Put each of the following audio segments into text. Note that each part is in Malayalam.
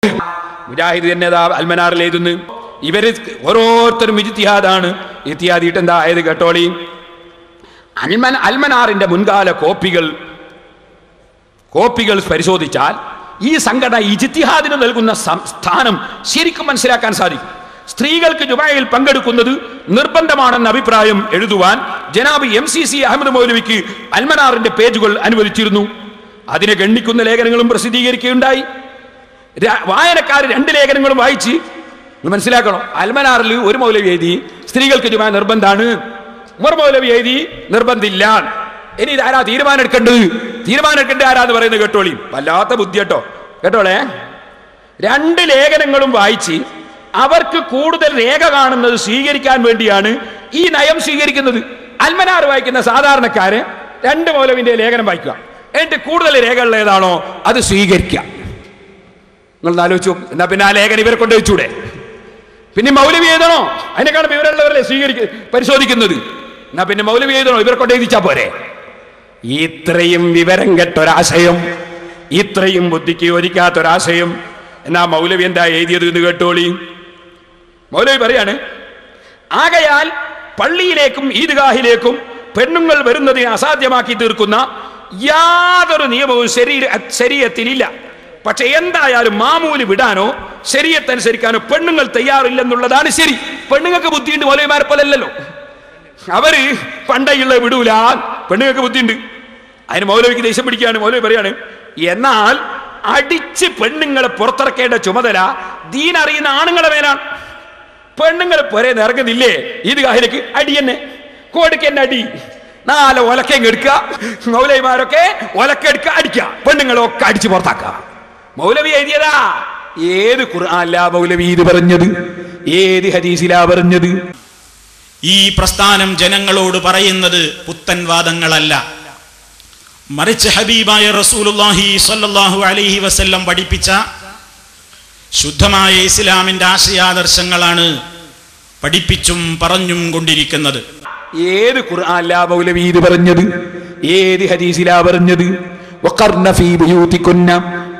മുജാഹിദ് തന്നെ അൽമനാറിൽ എഴുതുന്നു. ഇവര് ഓരോരുത്തരും ഇജ്തിഹാദാണ്. ഇജ്തിഹാദിട്ട് എന്താ ആയത് കേട്ടോളി. അൽമനാറിന്റെ മുൻകാല കോപ്പികൾ പരിശോധിച്ചാൽ ഈ സംഘടന ഇജ്തിഹാദിന് നൽകുന്ന സ്ഥാനം ശരിക്കും മനസ്സിലാക്കാൻ സാധിക്കും. സ്ത്രീകൾക്ക് ജുമഅയിൽ പങ്കെടുക്കുന്നത് നിർബന്ധമാണെന്ന അഭിപ്രായം എഴുതുവാൻ ജനാബ് MCC അഹമ്മദ് മൗലവിക്ക് അൽമനാറിന്റെ പേജുകൾ അനുവദിച്ചിരുന്നു. അതിനെ ഗണ്ണിക്കുന്ന ലേഖനങ്ങളും പ്രസിദ്ധീകരിക്കുകയുണ്ടായി. വായനക്കാർ 2 ലേഖനങ്ങളും വായിച്ച് മനസ്സിലാക്കണം. അൽമനാറിൽ ഒരു മൗലവി എഴുതി സ്ത്രീകൾക്ക് ജുമഅ നിർബന്ധാണ്, ഉമർ മൗലവി എഴുതി നിർബന്ധില്ല. ഇനി ഇതാരാ തീരുമാനം ആരാന്ന് പറയുന്നത് കേട്ടോളി. വല്ലാത്ത ബുദ്ധി കേട്ടോളെ. 2 ലേഖനങ്ങളും വായിച്ച് അവർക്ക് കൂടുതൽ രേഖ കാണുന്നത് സ്വീകരിക്കാൻ വേണ്ടിയാണ് ഈ നയം സ്വീകരിക്കുന്നത്. അൽമനാർ വായിക്കുന്ന സാധാരണക്കാരെ 2 മൗലവിന്റെ ലേഖനം വായിക്കുക, എന്നിട്ട് കൂടുതൽ രേഖകൾ ഏതാണോ അത് സ്വീകരിക്കുക. നിങ്ങൾ ആലോചിച്ചു. എന്നാ പിന്നെ ആ ലേഖനം ഇവരെ കൊണ്ട് വെച്ചൂടെ? പിന്നെ മൗലവി എഴുതണോ? അതിനെക്കാളും വിവരമുള്ളവരല്ലേ പരിശോധിക്കുന്നത്. എന്നാ പിന്നെ മൗലവി എഴുതണോ? ഇവരെ കൊണ്ട് എഴുതിച്ചാ പോരെ? ഇത്രയും വിവരം കെട്ടൊരാശയം, ഇത്രയും ബുദ്ധിക്ക് യോജിക്കാത്തൊരാശയം. എന്നാ മൗലവി എന്താ എഴുതിയത് എന്ന് കേട്ടോളി. മൗലവി പറയാണ്, ആകയാൽ പള്ളിയിലേക്കും ഈദ്ഗാഹിലേക്കും പെണ്ണുങ്ങൾ വരുന്നതിനെ അസാധ്യമാക്കി തീർക്കുന്ന യാതൊരു നിയമവും ശരീഅത്തിലില്ല. പക്ഷെ എന്തായാലും മാമൂല് വിടാനോ ശരീഅത്ത് അനുസരിക്കാനോ പെണ്ണുങ്ങൾ തയ്യാറില്ലെന്നുള്ളതാണ് ശരി. പെണ്ണുങ്ങൾക്ക് ബുദ്ധിയുണ്ട്, മൗലവിമാരെ പോലല്ലോ. അവര് പണ്ടയുള്ള വിടൂല, പെണ്ണുങ്ങൾക്ക് ബുദ്ധിയുണ്ട്. അതിന് മൗലവിക്ക് ദേഷ്യം പിടിക്കുകയാണ്. മൗലവി പറയാണ്, എന്നാൽ അടിച്ച് പെണ്ണുങ്ങളെ പുറത്തിറക്കേണ്ട ചുമതല ദീൻ അറിയുന്ന ആണുങ്ങളെ മേലാണ്. പെണ്ണുങ്ങൾ പോരെ ഇറങ്ങുന്നില്ലേ ഈദ്ഗാഹിലേക്ക്? അടി തന്നെ കൊടുക്കെന്നെ അടി. 4 ഒലക്കയും എടുക്കുക, മൗലവിമാരൊക്കെ ഒലക്കെടുക്കുക, അടിക്കുക, പെണ്ണുങ്ങളൊക്കെ അടിച്ച് പുറത്താക്കുക. മൗലവി എഴുതിയതാ. ഏത് ഖുർആനിലാ മൗലവി ഇത് പറഞ്ഞത്? ഏത് ഹദീസിലാ പറഞ്ഞത്? ഈ പ്രസ്ഥാനം ജനങ്ങളോട് പറയുന്നത് പുത്തൻവാദങ്ങളല്ല, മറിച്ച് ഹബീബായ റസൂലുള്ളാഹി സ്വല്ലല്ലാഹു അലൈഹി വസല്ലം പഠിപ്പിച്ച ശുദ്ധമായ ഇസ്ലാമിന്റെ ആശയാദർശങ്ങളാണ് പഠിപ്പിച്ചും പറഞ്ഞും കൊണ്ടിരിക്കുന്നത്. ഏത് ഖുർആനിലാ മൗലവി ഇത് പറഞ്ഞത്? ഏത് ഹദീസിലാ പറഞ്ഞത്? വഖർന ഫീ ബുയൂതികുന്ന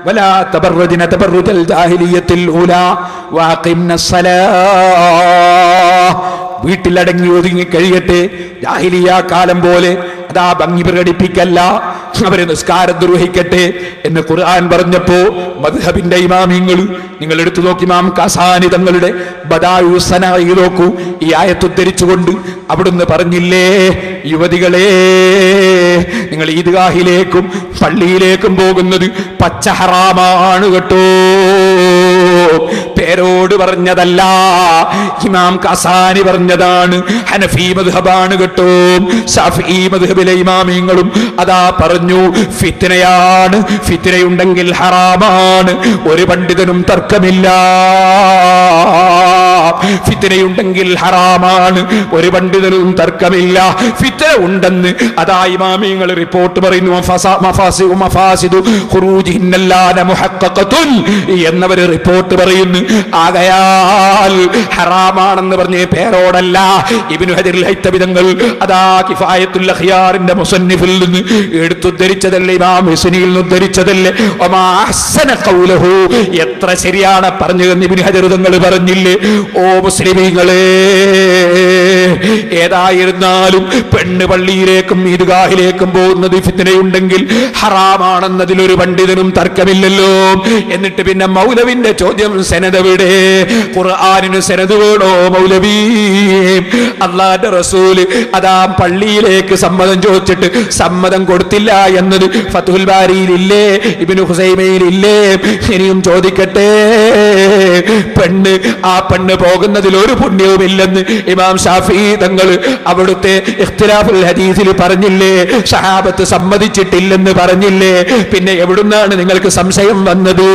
വലാ തബറജ്ന തബറുജൽ ജാഹിലിയ്യത്തിൽ ഊലാ വഅഖിംനസ്സലാഹ്. വീട്ടിലടങ്ങി ഒതുങ്ങി കഴിയട്ടെ, ജാഹിലിയ്യ കാലം പോലെ അതാ ഭംഗി പ്രകടിപ്പിക്കല്ല, അവരെ നിസ്കാരം നിർവഹിക്കട്ടെ എന്ന് ഖുർആൻ പറഞ്ഞപ്പോ മദ്ഹബിന്റെ ഇമാമിങ്ങൾ, നിങ്ങൾ എടുത്തു നോക്കി, ഇമാം കസാനി തങ്ങളുടെ ബദാഉ സനാഇ നോക്കൂ. ഈ ആയത്ത് ഉദ്ധരിച്ചുകൊണ്ട് അവിടുന്ന് പറഞ്ഞില്ലേ, യുവതികളെ നിങ്ങൾ ഈദ്ഗാഹിലേക്കും പള്ളിയിലേക്കും പോകുന്നത് പച്ച ഹറാമാണ് കേട്ടോ. പേരോട് പറഞ്ഞതല്ല, ഇമാം കസാനി പറഞ്ഞതാണ്. ഹനഫി മദ്ഹബാണ് കേട്ടോ. ശാഫിഈ മദ്ഹബിലെ ഇമാമിങ്ങളും അതാ പറഞ്ഞു, ഫിത്നയാണ്, ഫിത്നയുണ്ടെങ്കിൽ ഹറാമാണ്, ഒരു പണ്ഡിതനും തർക്കമില്ല. ഫിത്നയുണ്ടെങ്കിൽ ഹറാമാണ്, ഒരു പണ്ഡിതനും തർക്കമില്ല. ഫിത്ന ഉണ്ടെന്ന് അതാ ഇമാമിങ്ങൾ റിപ്പോർട്ട് പറയുന്നു. എന്നവര് റിപ്പോർട്ട് പറയുന്നു. ആകയാൽ ഹറാമാണെന്ന് പറഞ്ഞ് പേരോടല്ല. ഇബ്നു ഹജറുൽ ഹൈതമി തങ്ങൾ അതാ കിഫായത്തുൽ അഖ്യാറിന്റെ മുസന്നിഫിൽ നിന്ന് എടുത്തുദ്ധരിച്ചതല്ലേ, ഇമാം ഹുസ്നിയിൽ നിന്ന് ഉദ്ധരിച്ചതല്ലേ. വമാ അഹ്സന ഖൗലഹു, എത്ര ശരിയാണ് പറഞ്ഞതെന്ന് ഇബ്നു ഹജർ തങ്ങൾ പറഞ്ഞില്ലേ. ഓ മുസ്ലിമീങ്ങളെ, ഏതായിരുന്നാലും പെണ്ണ് പള്ളിയിലേക്കും ഈദ്ഗാഹിലേക്കും പോകുന്നത് ഫിത്നയുണ്ടെങ്കിൽ ഹറാമാണെന്നതിലൊരു പണ്ഡിതനും തർക്കമില്ലല്ലോ. എന്നിട്ട് പിന്നെ മൗലവിന്റെ ചോദ്യം, സനദെവിടെ? ഖുർആനിന് സനദ് വേണോ മൗലവി? അല്ലാഹുവിന്റെ റസൂല് അതാ പള്ളിയിലേക്ക് സമ്മതം ചോദിച്ചിട്ട് സമ്മതം കൊടുത്തില്ല എന്നത് ഫത്ഹുൽ ബാരിയിലില്ലേ, ഇബ്നു ഖുസൈമയിലില്ലേ? ഇനിയും ചോദിക്കട്ടെ, ആ പെണ്ണ് പോകുന്നതിൽ ഒരു പുണ്യവുമില്ലെന്ന് ഇമാം ഷാഫിഈ തങ്ങൾ അവിടുത്തെ ഇഖ്തിലാഫുൽ ഹദീസിൽ പറഞ്ഞില്ലേ? സഹാബത്ത് സമ്മതിച്ചിട്ടില്ലെന്ന് പറഞ്ഞില്ലേ? പിന്നെ എവിടുന്നാണ് നിങ്ങൾക്ക് സംശയം വന്നത്?